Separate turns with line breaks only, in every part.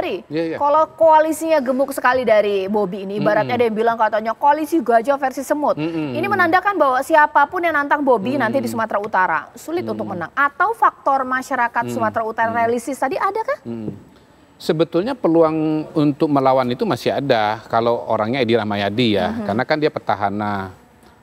Hari, kalau koalisinya gemuk sekali dari Bobi ini, ibaratnya ada yang bilang katanya koalisi gajah versi semut. Ini menandakan bahwa siapapun yang nantang Bobi nanti di Sumatera Utara sulit untuk menang. Atau faktor masyarakat Sumatera Utara realistis tadi ada kah?
Sebetulnya peluang untuk melawan itu masih ada kalau orangnya Edi Rahmayadi ya, karena kan dia petahana.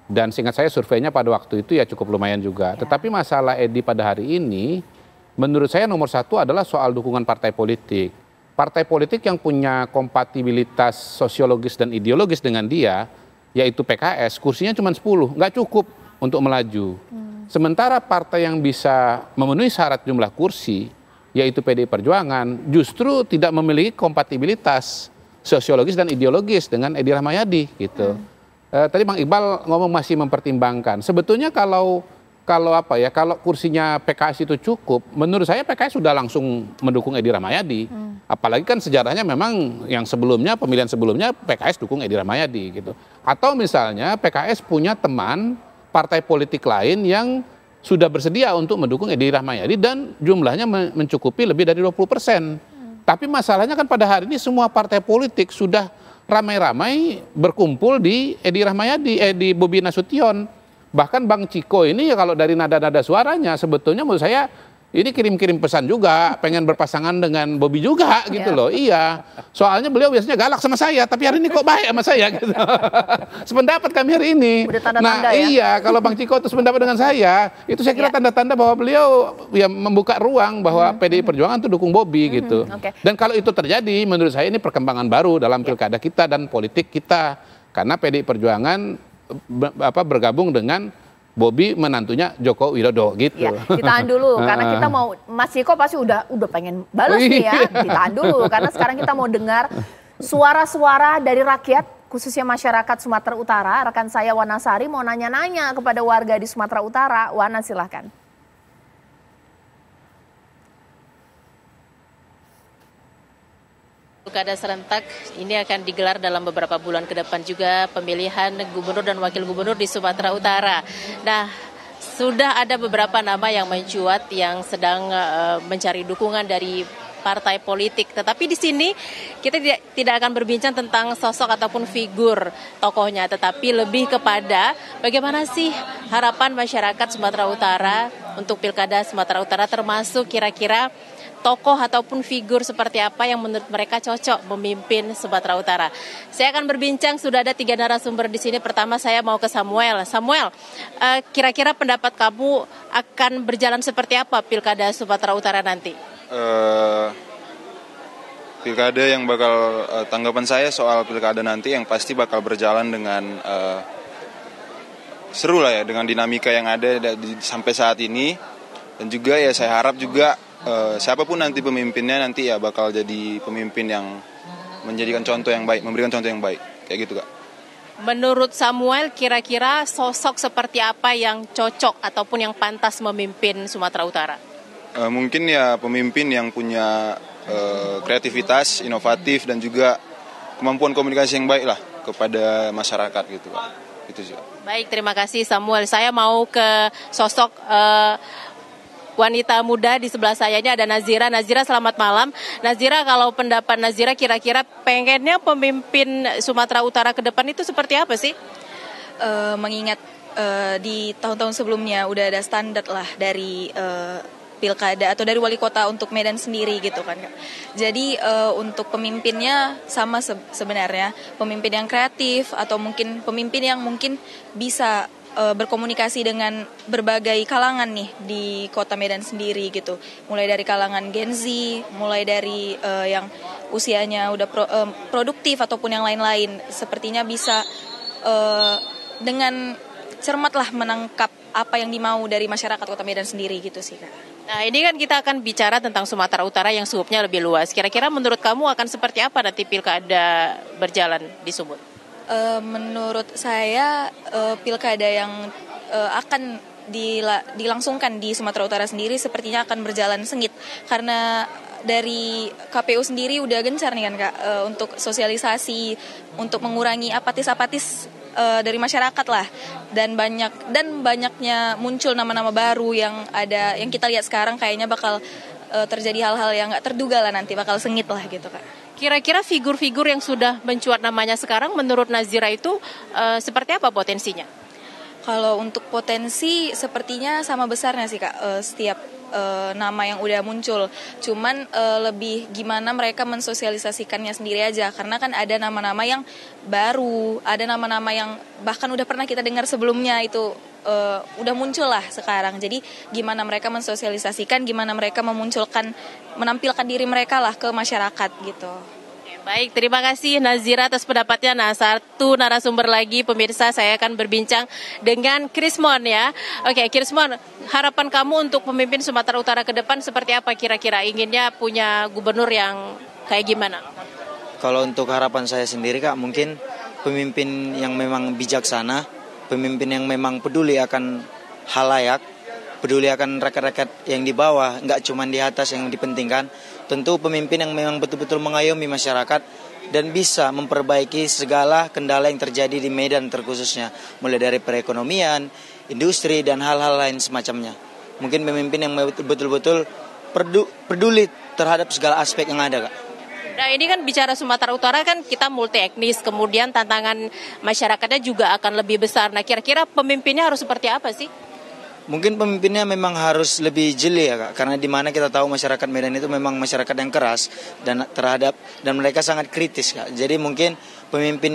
Dan seingat saya surveinya pada waktu itu ya cukup lumayan juga. Tetapi masalah Edi pada hari ini, menurut saya nomor satu adalah soal dukungan partai politik. Partai politik yang punya kompatibilitas sosiologis dan ideologis dengan dia, yaitu PKS, kursinya cuma 10, nggak cukup untuk melaju. Sementara partai yang bisa memenuhi syarat jumlah kursi, yaitu PDI Perjuangan, justru tidak memiliki kompatibilitas sosiologis dan ideologis dengan Edi Rahmayadi gitu. Tadi Bang Iqbal ngomong masih mempertimbangkan. Sebetulnya kalau kursinya PKS itu cukup, menurut saya PKS sudah langsung mendukung Edi Rahmayadi. Apalagi kan sejarahnya memang yang sebelumnya, pemilihan sebelumnya PKS dukung Edi Rahmayadi gitu. Atau misalnya PKS punya teman partai politik lain yang sudah bersedia untuk mendukung Edi Rahmayadi dan jumlahnya mencukupi lebih dari 20%. Tapi masalahnya kan pada hari ini semua partai politik sudah ramai-ramai berkumpul di Edi Rahmayadi, di Bobi Nasution. Bahkan Bang Ciko ini ya kalau dari nada-nada suaranya sebetulnya menurut saya ini kirim-kirim pesan juga, pengen berpasangan dengan Bobi juga gitu loh. Iya, soalnya beliau biasanya galak sama saya, tapi hari ini kok baik sama saya gitu. Sependapat kami hari ini.
Udah tanda-tanda ya?
Iya, kalau Bang Ciko itu sependapat dengan saya, itu saya kira tanda-tanda bahwa beliau ya membuka ruang bahwa PDI Perjuangan itu dukung Bobi gitu. Dan kalau itu terjadi, menurut saya ini perkembangan baru dalam pilkada kita dan politik kita. Karena PDI Perjuangan bergabung dengan Bobi menantunya Joko Widodo gitu.
Ya, ditahan dulu karena kita mau, Mas Ciko pasti udah pengen balas nih ya. Ditahan dulu karena sekarang kita mau dengar suara-suara dari rakyat khususnya masyarakat Sumatera Utara. Rekan saya Wana Sari mau nanya-nanya kepada warga di Sumatera Utara. Wana silahkan.
Pilkada serentak ini akan digelar dalam beberapa bulan ke depan juga pemilihan gubernur dan wakil gubernur di Sumatera Utara. Nah, sudah ada beberapa nama yang mencuat yang sedang mencari dukungan dari partai politik. Tetapi di sini kita tidak akan berbincang tentang sosok ataupun figur tokohnya, tetapi lebih kepada bagaimana sih harapan masyarakat Sumatera Utara untuk Pilkada Sumatera Utara, termasuk kira-kira tokoh ataupun figur seperti apa yang menurut mereka cocok memimpin Sumatera Utara. Saya akan berbincang, sudah ada 3 narasumber di sini. Pertama saya mau ke Samuel. Samuel, kira-kira pendapat kamu akan berjalan seperti apa Pilkada Sumatera Utara nanti?
Pilkada yang bakal tanggapan saya soal pilkada nanti yang pasti bakal berjalan dengan seru lah ya, dengan dinamika yang ada sampai saat ini. Dan juga ya saya harap juga siapapun nanti pemimpinnya nanti ya bakal jadi pemimpin yang menjadikan contoh yang baik, memberikan contoh yang baik, kayak gitu Kak.
Menurut Samuel, kira-kira sosok seperti apa yang cocok ataupun yang pantas memimpin Sumatera Utara?
Mungkin ya pemimpin yang punya kreativitas, inovatif dan juga kemampuan komunikasi yang baik lah kepada masyarakat gitu Kak. Itu sih.
Baik, terima kasih Samuel. Saya mau ke sosok wanita muda di sebelah saya ini ada Nazira. Nazira, selamat malam. Nazira, kalau pendapat Nazira kira-kira pengennya pemimpin Sumatera Utara ke depan itu seperti apa sih?
Mengingat di tahun-tahun sebelumnya udah ada standar lah dari pilkada atau dari wali kota untuk Medan sendiri gitu kan Kak. Jadi untuk pemimpinnya sama sebenarnya, pemimpin yang kreatif atau mungkin pemimpin yang mungkin bisa berkomunikasi dengan berbagai kalangan nih di kota Medan sendiri gitu. Mulai dari kalangan Gen Z, mulai dari yang usianya udah produktif ataupun yang lain-lain. Sepertinya bisa dengan cermat lah menangkap apa yang dimau dari masyarakat kota Medan sendiri gitu sih Kak.
Nah, ini kan kita akan bicara tentang Sumatera Utara yang skupnya lebih luas. Kira-kira menurut kamu akan seperti apa nanti pilkada berjalan di Sumut?
Menurut saya pilkada yang akan dilangsungkan di Sumatera Utara sendiri sepertinya akan berjalan sengit karena dari KPU sendiri udah gencar nih kan Kak untuk sosialisasi untuk mengurangi apatis dari masyarakat lah dan banyaknya muncul nama-nama baru yang kita lihat sekarang kayaknya bakal terjadi hal-hal yang nggak terduga lah, nanti bakal sengit lah gitu Kak.
Kira-kira figur-figur yang sudah mencuat namanya sekarang menurut Nazira itu seperti apa potensinya?
Kalau untuk potensi sepertinya sama besarnya sih Kak, setiap nama yang udah muncul. Cuman lebih gimana mereka mensosialisasikannya sendiri aja. Karena kan ada nama-nama yang baru, ada nama-nama yang bahkan udah pernah kita dengar sebelumnya itu udah muncul lah sekarang. Jadi gimana mereka mensosialisasikan, gimana mereka menampilkan diri mereka lah ke masyarakat gitu.
Baik, terima kasih Nazira atas pendapatnya. Nah, satu narasumber lagi pemirsa, saya akan berbincang dengan Krismon ya. Oke, Krismon, harapan kamu untuk pemimpin Sumatera Utara ke depan seperti apa kira-kira? Inginnya punya gubernur yang kayak gimana?
Kalau untuk harapan saya sendiri Kak, mungkin pemimpin yang memang bijaksana, pemimpin yang memang peduli akan halayak, peduli akan rakyat-rakyat yang di bawah, nggak cuma di atas yang dipentingkan. Tentu pemimpin yang memang betul-betul mengayomi masyarakat dan bisa memperbaiki segala kendala yang terjadi di Medan terkhususnya, mulai dari perekonomian, industri, dan hal-hal lain semacamnya. Mungkin pemimpin yang betul-betul peduli terhadap segala aspek yang ada Kak.
Nah, ini kan bicara Sumatera Utara kan kita multi etnis, kemudian tantangan masyarakatnya juga akan lebih besar. Nah, kira-kira pemimpinnya harus seperti apa sih?
Mungkin pemimpinnya memang harus lebih jeli ya Kak, karena di mana kita tahu masyarakat Medan itu memang masyarakat yang keras dan mereka sangat kritis Kak. Jadi mungkin pemimpin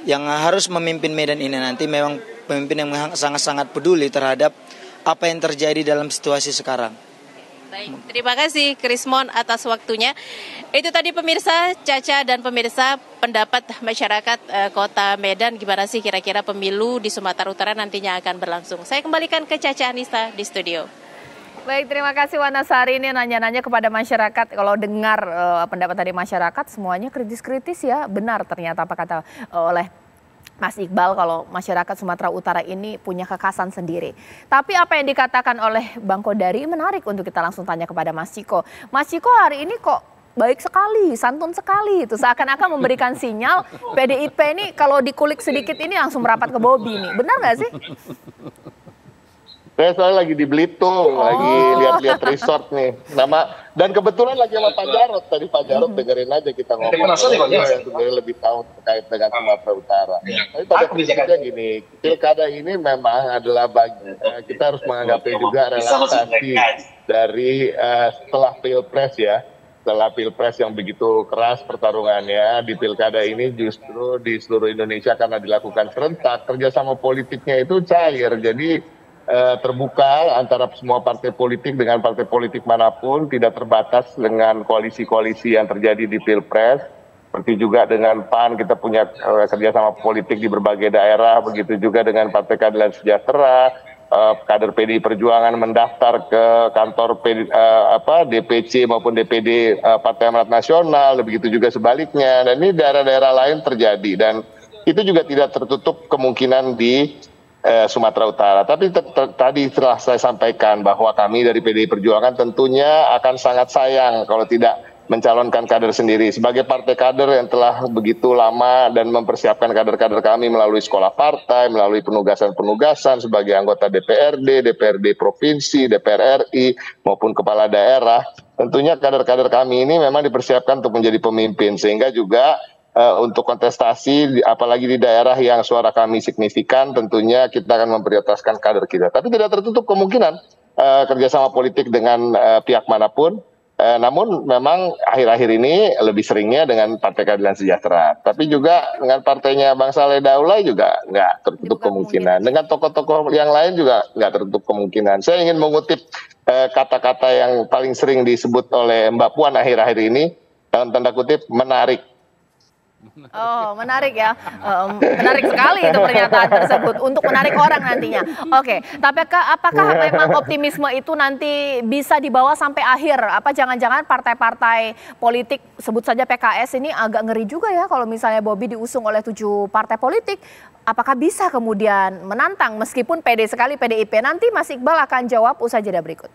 yang harus memimpin Medan ini nanti memang pemimpin yang sangat-sangat peduli terhadap apa yang terjadi dalam situasi sekarang.
Baik, terima kasih Krismon atas waktunya. Itu tadi pemirsa, Caca dan pemirsa, pendapat masyarakat Kota Medan gimana sih kira-kira pemilu di Sumatera Utara nantinya akan berlangsung. Saya kembalikan ke Caca Anissa di studio.
Baik, terima kasih Wanasari. Ini nanya-nanya kepada masyarakat. Kalau dengar pendapat dari masyarakat semuanya kritis-kritis ya. Benar ternyata apa kata oleh Mas Iqbal, kalau masyarakat Sumatera Utara ini punya kekhasan sendiri. Tapi apa yang dikatakan oleh Bang Kodari menarik untuk kita langsung tanya kepada Mas Ciko. Mas Ciko hari ini kok baik sekali, santun sekali. Itu seakan-akan memberikan sinyal PDIP ini kalau dikulik sedikit ini langsung merapat ke Bobi nih. Benar nggak sih?
Saya soalnya lagi di Belitung, lagi lihat-lihat resort nih. Dan kebetulan lagi sama Pak Jarod. Tadi Pak Jarod dengerin aja kita ngomong. Yang sebenarnya lebih tahu terkait dengan Sumatera Utara. Tapi pada prinsipnya gini, pilkada ini memang adalah kita harus menganggapnya juga relaksasi dari setelah pilpres ya. Setelah pilpres yang begitu keras pertarungannya di pilkada ini justru di seluruh Indonesia karena dilakukan serentak, kerjasama politiknya itu cair. Jadi terbuka antara semua partai politik dengan partai politik manapun, tidak terbatas dengan koalisi-koalisi yang terjadi di Pilpres. Seperti juga dengan PAN kita punya kerjasama politik di berbagai daerah, begitu juga dengan Partai Keadilan Sejahtera, kader PDI Perjuangan mendaftar ke kantor DPC maupun DPD Partai Amanat Nasional, begitu juga sebaliknya. Dan ini daerah-daerah lain terjadi dan itu juga tidak tertutup kemungkinan di Sumatera Utara. Tapi tadi telah saya sampaikan bahwa kami dari PDI Perjuangan tentunya akan sangat sayang kalau tidak mencalonkan kader sendiri. Sebagai partai kader yang telah begitu lama dan mempersiapkan kader-kader kami melalui sekolah partai, melalui penugasan-penugasan sebagai anggota DPRD Provinsi, DPR RI, maupun kepala daerah, tentunya kader-kader kami ini memang dipersiapkan untuk menjadi pemimpin, sehingga juga untuk kontestasi, apalagi di daerah yang suara kami signifikan, tentunya kita akan memprioritaskan kader kita. Tapi tidak tertutup kemungkinan kerjasama politik dengan pihak manapun. Namun memang akhir-akhir ini lebih seringnya dengan Partai Keadilan Sejahtera. Tapi juga dengan partainya Bang Saleh Daulay juga nggak tertutup kemungkinan. Dengan tokoh-tokoh yang lain juga nggak tertutup kemungkinan. Saya ingin mengutip kata-kata yang paling sering disebut oleh Mbak Puan akhir-akhir ini, dalam tanda kutip, menarik.
Oh, menarik ya. Menarik sekali itu pernyataan tersebut untuk menarik orang nantinya. Oke, tapi apakah memang optimisme itu nanti bisa dibawa sampai akhir? Apa jangan-jangan partai-partai politik, sebut saja PKS ini agak ngeri juga ya kalau misalnya Bobi diusung oleh 7 partai politik. Apakah bisa kemudian menantang meskipun pede sekali PDIP? Nanti Mas Iqbal akan jawab usai jeda berikut.